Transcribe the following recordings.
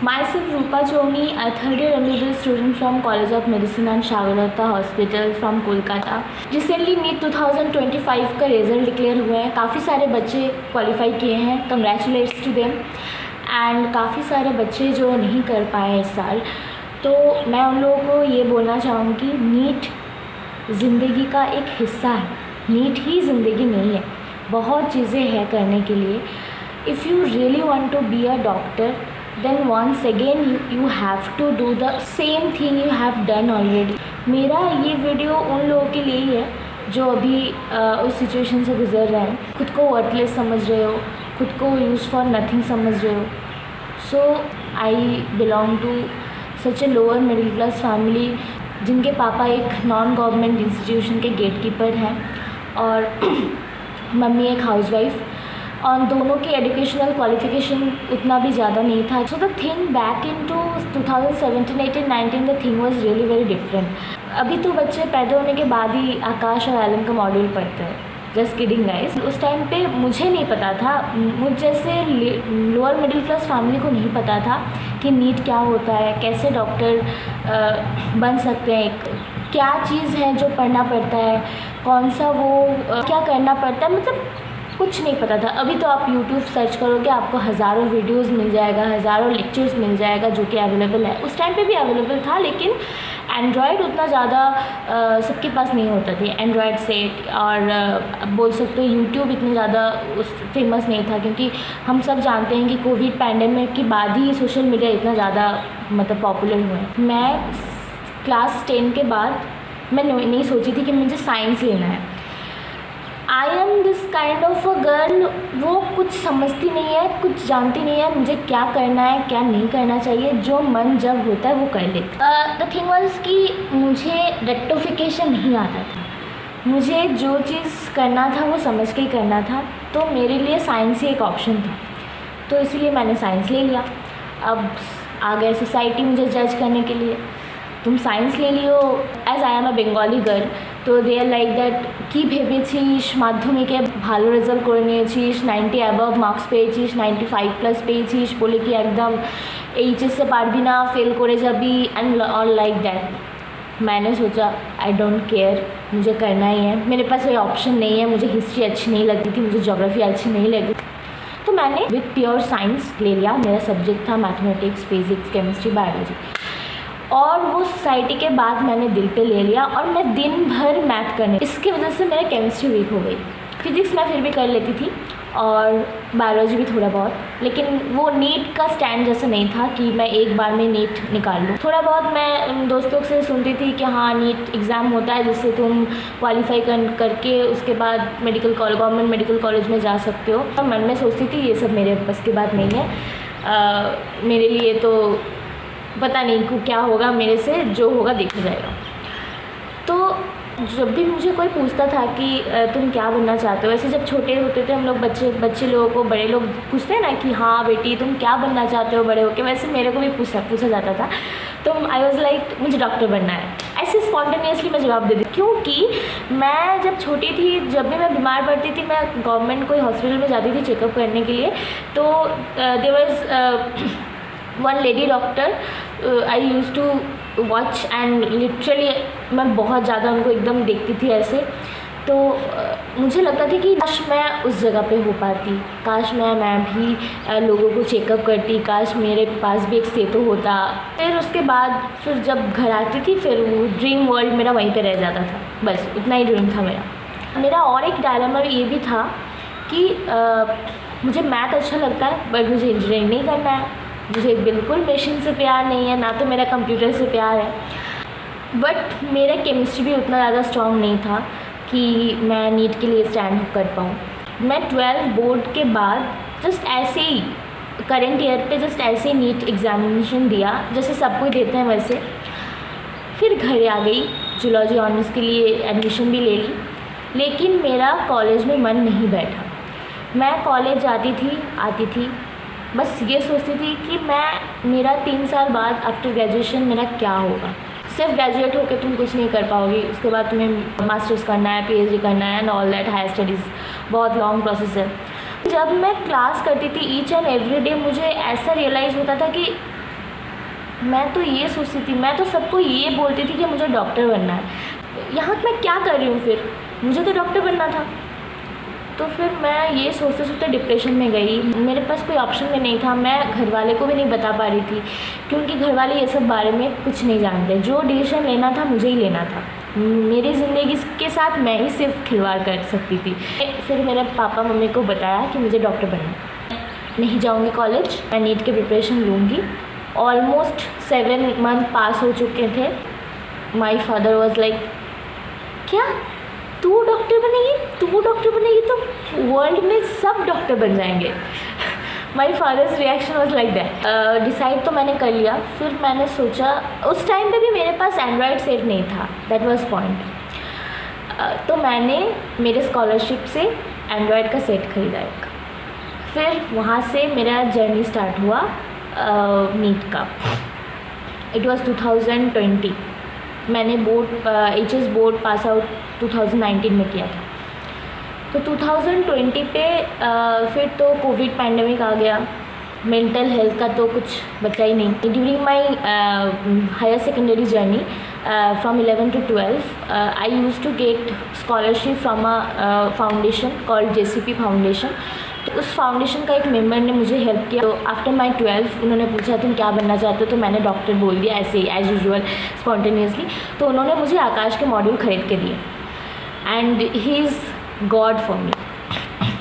Myself Rupa Chowni, a third year MBBS student from College of Medicine and Sagarata Hospital from Kolkata. Recently NEET 2025 का result declare हुआ है। काफ़ी सारे बच्चे qualify किए हैं, कंग्रेचुलेट्स टू देम। एंड काफ़ी सारे बच्चे जो नहीं कर पाए इस साल, तो मैं उन लोगों को ये बोलना चाहूँगी, नीट ज़िंदगी का एक हिस्सा है। नीट ही ज़िंदगी नहीं है, बहुत चीज़ें हैं करने के लिए। If you really want to be a doctor, then once again you have to do the same thing you have done already। मेरा ये वीडियो उन लोगों के लिए ही है जो अभी उस सिचुएशन से गुजर रहे हैं, खुद को वर्थलेस समझ रहे हो, खुद को यूज़ फॉर नथिंग समझ रहे हो। So I belong to such a lower middle class family जिनके पापा एक नॉन गवर्नमेंट इंस्टीट्यूशन के गेट कीपर हैं और मम्मी एक हाउसवाइफ, और दोनों की एजुकेशनल क्वालिफिकेशन उतना भी ज़्यादा नहीं था। So the thing back in to 2017, 18, 19 the thing was really very different. अभी तो बच्चे पैदा होने के बाद ही आकाश और एलन का मॉड्यूल पढ़ते हैं, जस्ट किडिंग गाइस। उस टाइम पे मुझे नहीं पता था, मुझ जैसे लोअर मिडिल क्लास फैमिली को नहीं पता था कि नीट क्या होता है, कैसे डॉक्टर बन सकते हैं, क्या चीज़ है जो पढ़ना पड़ता है, कौन सा वो क्या करना पड़ता है, मतलब कुछ नहीं पता था। अभी तो आप YouTube सर्च करोगे, आपको हज़ारों वीडियोस मिल जाएगा, हज़ारों लेक्चर्स मिल जाएगा जो कि अवेलेबल है। उस टाइम पे भी अवेलेबल था, लेकिन एंड्रॉयड उतना ज़्यादा सबके पास नहीं होता थी, एंड्रॉयड सेट, और बोल सकते हो यूट्यूब इतना ज़्यादा फेमस नहीं था, क्योंकि हम सब जानते हैं कि कोविड पैंडेमिक के बाद ही सोशल मीडिया इतना ज़्यादा मतलब पॉपुलर हुआ है। मैं क्लास 10 के बाद मैं नहीं सोची थी कि मुझे साइंस लेना है। I am this kind of a girl, वो कुछ समझती नहीं है, कुछ जानती नहीं है मुझे क्या करना है, क्या नहीं करना चाहिए, जो मन जब होता है वो कर लेती। द थिंग वाज कि मुझे रेक्टिफिकेशन नहीं आता था, मुझे जो चीज़ करना था वो समझ के ही करना था, तो मेरे लिए साइंस ही एक ऑप्शन था, तो इसलिए मैंने साइंस ले लिया। अब आ गए सोसाइटी मुझे जज करने के लिए, तुम साइंस ले लियो। As I am a Bengali girl, तो दे आर लाइक दैट কি ভেবেছিস মাধ্যমিকে ভালো রেজাল্ট করে নিয়েছিস, 90 অ্যাবভ মার্কস পেয়েছিস, 95+ পেয়েছিস বলে কি একদম এইচএসে পারবি না, फेल করে যাবি, एंड ऑल लाइक दैट। मैंने सोचा आई डोंट केयर, मुझे करना ही है, मेरे पास कोई ऑप्शन नहीं है। मुझे हिस्ट्री अच्छी नहीं लगती थी, मुझे ज्योग्राफी अच्छी नहीं लगी, तो मैंने विथ प्योर साइंस ले लिया। मेरा सब्जेक्ट था मैथमेटिक्स, फिजिक्स, केमिस्ट्री, बायोलॉजी, और वो सोसाइटी के बाद मैंने दिल पे ले लिया और मैं दिन भर मैथ करने, इसकी वजह से मेरा केमिस्ट्री वीक हो गई। फिज़िक्स मैं फिर भी कर लेती थी और बायोलॉजी भी थोड़ा बहुत, लेकिन वो नीट का स्टैंड जैसा नहीं था कि मैं एक बार में नीट निकाल लूँ। थोड़ा बहुत मैं दोस्तों से सुनती थी कि हाँ नीट एग्ज़ाम होता है जिससे तुम क्वालिफाई करके उसके बाद गवर्नमेंट मेडिकल कॉलेज में जा सकते हो। और मन में सोचती थी ये सब मेरे बस की बात नहीं है, मेरे लिए तो पता नहीं क्या होगा मेरे से, जो होगा देखा जाएगा। तो जब भी मुझे कोई पूछता था कि तुम क्या बनना चाहते हो, वैसे जब छोटे होते थे हम लोग, बच्चे लोगों को बड़े लोग पूछते हैं ना कि हाँ बेटी तुम क्या बनना चाहते हो बड़े होके, वैसे मेरे को भी पूछा जाता था। तो आई वॉज लाइक मुझे डॉक्टर बनना है, ऐसे स्पॉन्टेनियसली मैं जवाब दे दी, क्योंकि मैं जब छोटी थी, जब भी मैं बीमार पड़ती थी, मैं गवर्नमेंट कोई हॉस्पिटल में जाती थी चेकअप करने के लिए, तो there was one lady doctor I used to watch, and literally मैं बहुत ज़्यादा उनको एकदम देखती थी ऐसे। तो मुझे लगता था कि काश मैं उस जगह पे हो पाती, काश मैं भी लोगों को चेकअप करती, काश मेरे पास भी एक सेतु होता। फिर उसके बाद फिर जब घर आती थी, फिर वो ड्रीम वर्ल्ड मेरा वहीं पे रह जाता था, बस उतना ही ड्रीम था मेरा। और एक डायलेमा ये भी था कि मुझे मैथ अच्छा लगता है बट मुझे इंजीनियरिंग नहीं करना है, मुझे बिल्कुल मशीन से प्यार नहीं है, ना तो मेरा कंप्यूटर से प्यार है, बट मेरा केमिस्ट्री भी उतना ज़्यादा स्ट्रॉन्ग नहीं था कि मैं नीट के लिए स्टैंड कर पाऊँ। मैं 12 बोर्ड के बाद जस्ट ऐसे ही करंट ईयर पे जस्ट ऐसे ही नीट एग्जामिनेशन दिया जैसे सब कोई देते हैं वैसे, फिर घर आ गई, जूलॉजी ऑनर्स के लिए एडमिशन भी ले ली, लेकिन मेरा कॉलेज में मन नहीं बैठा। मैं कॉलेज जाती थी, आती थी, बस ये सोचती थी कि मेरा 3 साल बाद आफ्टर ग्रेजुएशन मेरा क्या होगा। सिर्फ ग्रेजुएट होकर तुम कुछ नहीं कर पाओगी, उसके बाद तुम्हें मास्टर्स करना है, पीएचडी करना है and all that, higher studies, बहुत लॉन्ग प्रोसेस है। जब मैं क्लास करती थी ईच एंड एवरी डे, मुझे ऐसा रियलाइज़ होता था कि मैं तो ये सोचती थी, मैं तो सबको ये बोलती थी कि मुझे डॉक्टर बनना है। यहाँ मैं क्या कर रही हूँ फिर, मुझे तो डॉक्टर बनना था। तो फिर मैं ये सोचते सोचते डिप्रेशन में गई। मेरे पास कोई ऑप्शन में नहीं था, मैं घर वाले को भी नहीं बता पा रही थी क्योंकि घर वाले ये सब बारे में कुछ नहीं जानते। जो डिसीजन लेना था मुझे ही लेना था, मेरी ज़िंदगी के साथ मैं ही सिर्फ खिलवाड़ कर सकती थी। फिर मेरे पापा मम्मी को बताया कि मुझे डॉक्टर बनना है, नहीं जाऊँगी कॉलेज, मैं नीट की प्रिपरेशन लूँगी। ऑलमोस्ट 7 मंथ पास हो चुके थे। माई फादर वॉज लाइक, क्या तू डॉक्टर बनेगी, तू डॉक्टर बनेगी तो वर्ल्ड में सब डॉक्टर बन जाएंगे। My father's reaction was like that. Decide तो मैंने कर लिया। फिर मैंने सोचा, उस टाइम पे भी मेरे पास एंड्रॉयड सेट नहीं था, दैट वॉज पॉइंट। तो मैंने मेरे स्कॉलरशिप से एंड्रॉयड का सेट खरीदा एक। फिर वहाँ से मेरा जर्नी स्टार्ट हुआ नीट का। It was 2020। मैंने board HS board pass out 2019 में किया था। तो 2020 पे फिर तो कोविड पैंडमिक आ गया। मेंटल हेल्थ का तो कुछ बचा ही नहीं। During my higher secondary journey from 11 to 12 I used to get scholarship from a foundation called JCP foundation. तो उस फाउंडेशन का एक मेंबर ने मुझे हेल्प किया। तो आफ्टर माई 12 उन्होंने पूछा तुम क्या बनना चाहते हो, तो मैंने डॉक्टर बोल दिया ऐसे ही एज़ यूजुअल स्पॉन्टेनियसली। तो उन्होंने मुझे आकाश के मॉड्यूल ख़रीद के दिए and he is God for me.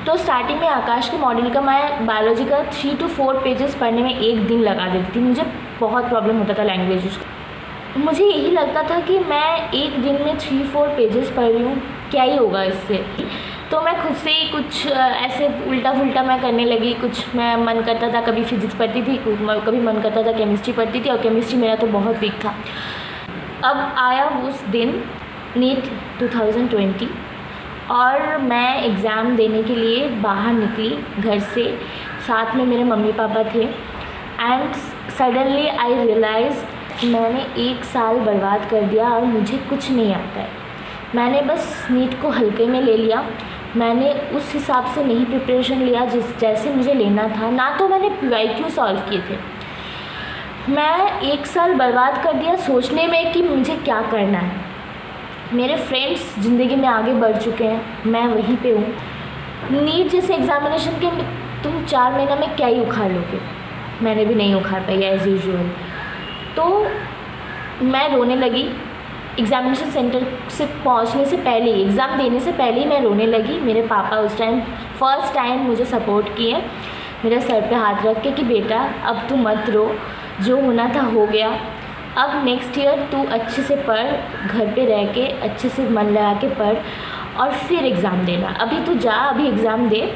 तो स्टार्टिंग में आकाश के मॉड्यूल का मैं बायोलॉजी का 3 to 4 पेजेस पढ़ने में एक दिन लगा देती थी। मुझे बहुत प्रॉब्लम होता था लैंग्वेज का। मुझे यही लगता था कि मैं एक दिन में 3-4 पेजेस पढ़ रही हूँ, क्या ही होगा इससे। तो मैं खुद से ही कुछ ऐसे उल्टा फुल्टा मैं करने लगी। कुछ मैं मन करता था कभी फिजिक्स पढ़ती थी, कभी मन करता था केमिस्ट्री पढ़ती थी, और केमिस्ट्री मेरा तो बहुत वीक था। अब आया उस दिन नीट 2020 और मैं एग्ज़ाम देने के लिए बाहर निकली घर से। साथ में मेरे मम्मी पापा थे एंड सडनली आई रियलाइज़ मैंने 1 साल बर्बाद कर दिया और मुझे कुछ नहीं आता है। मैंने बस नीट को हल्के में ले लिया। मैंने उस हिसाब से नहीं प्रिपरेशन लिया जैसे मुझे लेना था। ना तो मैंने PYQ सॉल्व किए थे। मैं 1 साल बर्बाद कर दिया सोचने में कि मुझे क्या करना है। मेरे फ्रेंड्स ज़िंदगी में आगे बढ़ चुके हैं, मैं वहीं पे हूँ। नीट जैसे एग्ज़ामिनेशन के तुम 4 महीना में क्या ही उखाड़ लोगे। मैंने भी नहीं उखाड़ पाई एज़ यूजुअल। तो मैं रोने लगी। एग्ज़ामिनेशन सेंटर से पहुंचने से पहले ही, एग्ज़ाम देने से पहले ही मैं रोने लगी। मेरे पापा उस टाइम फर्स्ट टाइम मुझे सपोर्ट किए, मेरे सर पे हाथ रख के कि बेटा अब तू मत रो, जो होना था हो गया। अब नेक्स्ट ईयर तू अच्छे से पढ़, घर पे रह के अच्छे से मन लगा के पढ़ और फिर एग्ज़ाम देना। अभी तू जा, अभी एग्ज़ाम दे,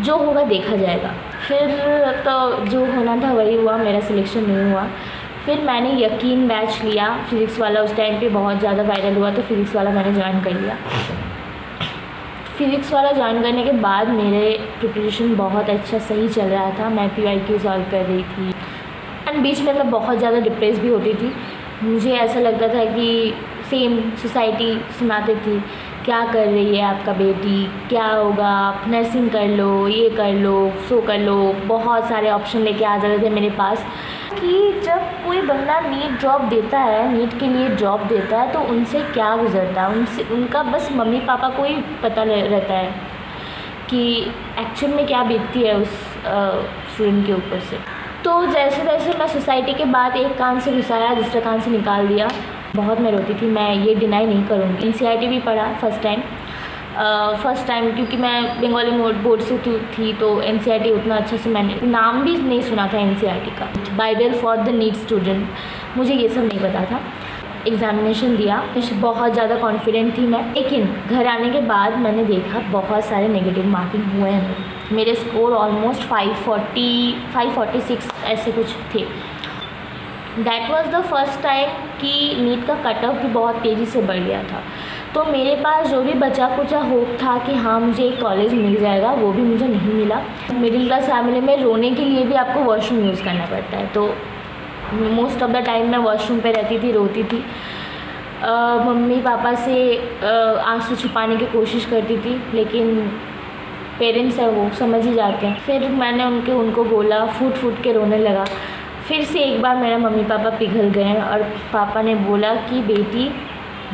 जो होगा देखा जाएगा। फिर तो जो होना था वही हुआ, मेरा सिलेक्शन नहीं हुआ। फिर मैंने यकीन बैच लिया, फ़िज़िक्स वाला उस टाइम पे बहुत ज़्यादा वायरल हुआ, तो फ़िज़िक्स वाला मैंने ज्वाइन कर लिया। फ़िज़िक्स वाला ज्वाइन करने के बाद मेरे प्रिपरेशन बहुत अच्छा सही चल रहा था। मैं PYQ सॉल्व कर रही थी एंड बीच में मैं बहुत ज़्यादा डिप्रेस भी होती थी। मुझे ऐसा लगता था कि सेम सोसाइटी सुनाती थी, क्या कर रही है आपका बेटी, क्या होगा, आप नर्सिंग कर लो, ये कर लो, सो कर लो। बहुत सारे ऑप्शन लेके आ जाते थे मेरे पास कि जब कोई बंदा नीट जॉब देता है, नीट के लिए जॉब देता है, तो उनसे क्या गुजरता है, उनसे उनका बस मम्मी पापा को ही पता रहता है कि एक्चुअल में क्या बीतती है उस स्टूडेंट के ऊपर से। तो जैसे जैसे मैं सोसाइटी के बाद एक कान से घुसाया दूसरे कान से निकाल दिया। बहुत मैं रोती थी, मैं ये डिनाई नहीं करूँगी। NCERT भी पढ़ा फर्स्ट टाइम क्योंकि मैं बंगाली बोर्ड से थी, तो NCERT उतना अच्छे से मैंने नाम भी नहीं सुना था NCERT का। Bible for the NEET student, मुझे ये सब नहीं पता था। एग्ज़ामिनेशन दिया, बहुत ज़्यादा कॉन्फिडेंट थी मैं, लेकिन घर आने के बाद मैंने देखा बहुत सारे नेगेटिव मार्किंग हुए हैं। मेरे स्कोर ऑलमोस्ट 540, 546 ऐसे कुछ थे। That was the first time कि नीट का कट ऑफ भी बहुत तेज़ी से बढ़ गया था। तो मेरे पास जो भी बचा कुचा होप था कि हाँ मुझे एक कॉलेज मिल जाएगा, वो भी मुझे नहीं मिला। मिडिल क्लास फैमिली में रोने के लिए भी आपको वॉशरूम यूज़ करना पड़ता है, तो मोस्ट ऑफ द टाइम मैं वॉशरूम पे रहती थी, रोती थी। मम्मी पापा से आंसू छुपाने की कोशिश करती थी, लेकिन पेरेंट्स है वो समझ ही जाते हैं। फिर मैंने उनको बोला, फूट फूट के रोने लगा। फिर से एक बार मेरा मम्मी पापा पिघल गए और पापा ने बोला कि बेटी,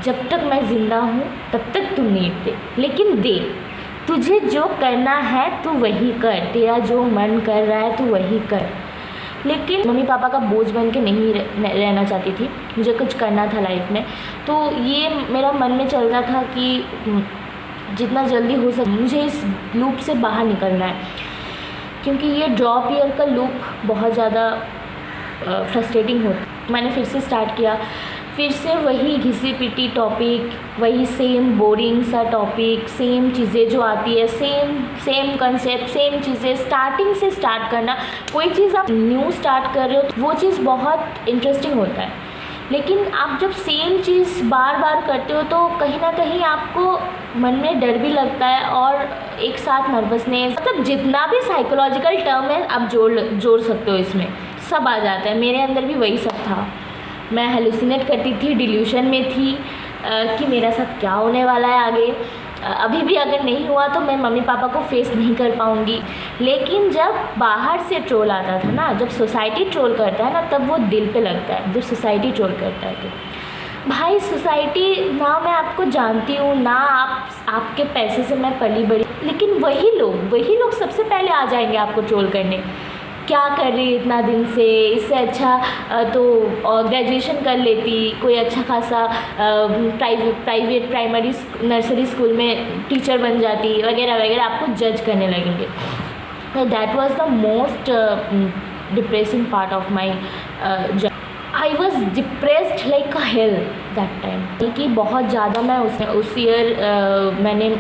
जब तक मैं ज़िंदा हूँ तब तक तू नीट दे, लेकिन दे, तुझे जो करना है तू वही कर, तेरा जो मन कर रहा है तू वही कर। लेकिन मम्मी पापा का बोझ बन के नहीं रहना चाहती थी, मुझे कुछ करना था लाइफ में। तो ये मेरा मन में चल रहा था कि जितना जल्दी हो सके मुझे इस लूप से बाहर निकलना है, क्योंकि ये ड्रॉप ईयर का लूप बहुत ज़्यादा फ्रस्ट्रेटिंग होता। मैंने फिर से स्टार्ट किया, फिर से वही घिसी पिटी टॉपिक, वही सेम बोरिंग सा टॉपिक, सेम चीज़ें जो आती है, सेम कंसेप्ट, सेम चीज़ें, स्टार्टिंग से स्टार्ट करना। कोई चीज़ आप न्यू स्टार्ट कर रहे हो तो वो चीज़ बहुत इंटरेस्टिंग होता है, लेकिन आप जब सेम चीज़ बार बार करते हो तो कहीं ना कहीं आपको मन में डर भी लगता है और एक साथ नर्वसनेस, मतलब जितना भी साइकोलॉजिकल टर्म है आप जोड़ सकते हो, इसमें सब आ जाता है। मेरे अंदर भी वही सब था। मैं हेलुसिनेट करती थी, डिल्यूशन में थी कि मेरा साथ क्या होने वाला है आगे। अभी भी अगर नहीं हुआ तो मैं मम्मी पापा को फेस नहीं कर पाऊँगी। लेकिन जब बाहर से ट्रोल आता था ना, जब सोसाइटी ट्रोल करता है ना, तब वो दिल पे लगता है। जब सोसाइटी ट्रोल करता है तो भाई, सोसाइटी ना मैं आपको जानती हूँ ना आपके पैसे से मैं पली बड़ी, लेकिन वही लोग सबसे पहले आ जाएंगे आपको ट्रोल करने। क्या कर रही इतना दिन से, इससे अच्छा तो ग्रेजुएशन कर लेती, कोई अच्छा खासा प्राइवेट प्राइमरी नर्सरी स्कूल में टीचर बन जाती, वगैरह वगैरह, आपको जज करने लगेंगे। That was the most depressing part of my journey. I was depressed like a hello that time, कि बहुत ज़्यादा मैं उस ईयर मैंने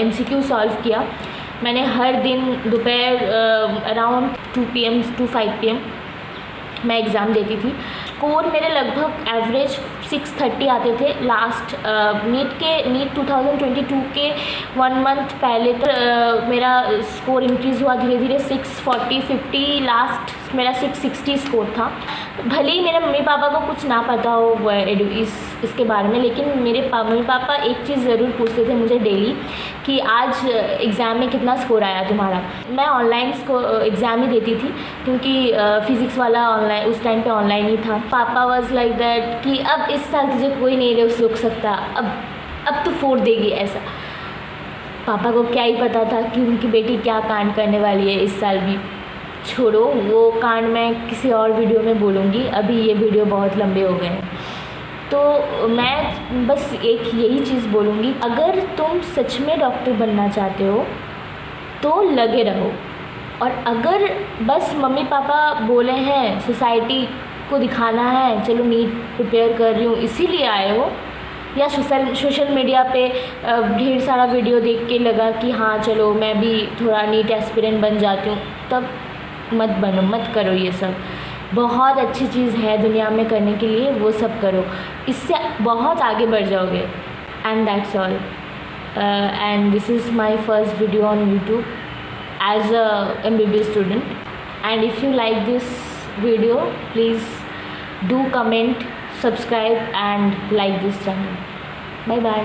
MCQ सॉल्व किया। मैंने हर दिन दोपहर अराउंड 2 PM to 5 PM मैं एग्ज़ाम देती थी। स्कोर मेरे लगभग एवरेज 630 आते थे। लास्ट नीट 2022 के 1 मंथ पहले तो मेरा स्कोर इंक्रीज़ हुआ धीरे धीरे, 640 50, लास्ट मेरा 660 स्कोर था। भले ही मेरे मम्मी पापा को कुछ ना पता हो इसके बारे में, लेकिन मेरे मम्मी पापा एक चीज़ ज़रूर पूछते थे मुझे डेली कि आज एग्ज़ाम में कितना स्कोर आया तुम्हारा। मैं ऑनलाइन एग्ज़ाम ही देती थी, क्योंकि फ़िज़िक्स वाला ऑनलाइन उस टाइम पे ऑनलाइन ही था। पापा वाज लाइक दैट कि अब इस साल तुझे कोई नहीं रोक सकता, अब तो फोड़ देगी ऐसा। पापा को क्या ही पता था कि उनकी बेटी क्या कांड करने वाली है इस साल भी। छोड़ो, वो कांड मैं किसी और वीडियो में बोलूँगी, अभी ये वीडियो बहुत लंबे हो गए हैं। तो मैं बस एक यही चीज़ बोलूँगी, अगर तुम सच में डॉक्टर बनना चाहते हो तो लगे रहो। और अगर बस मम्मी पापा बोले हैं, सोसाइटी को दिखाना है, चलो नीट प्रिपेयर कर रही हूँ इसीलिए आए हो, या सोशल मीडिया पे ढेर सारा वीडियो देख के लगा कि हाँ चलो मैं भी थोड़ा नीट एस्पिरेंट बन जाती हूँ, तब मत बनो, मत करो। ये सब बहुत अच्छी चीज़ है दुनिया में करने के लिए, वो सब करो, इससे बहुत आगे बढ़ जाओगे। And that's all. And this is my first video on YouTube as a MBBS student, and if you like this video, please do comment, subscribe and like this channel. Bye bye.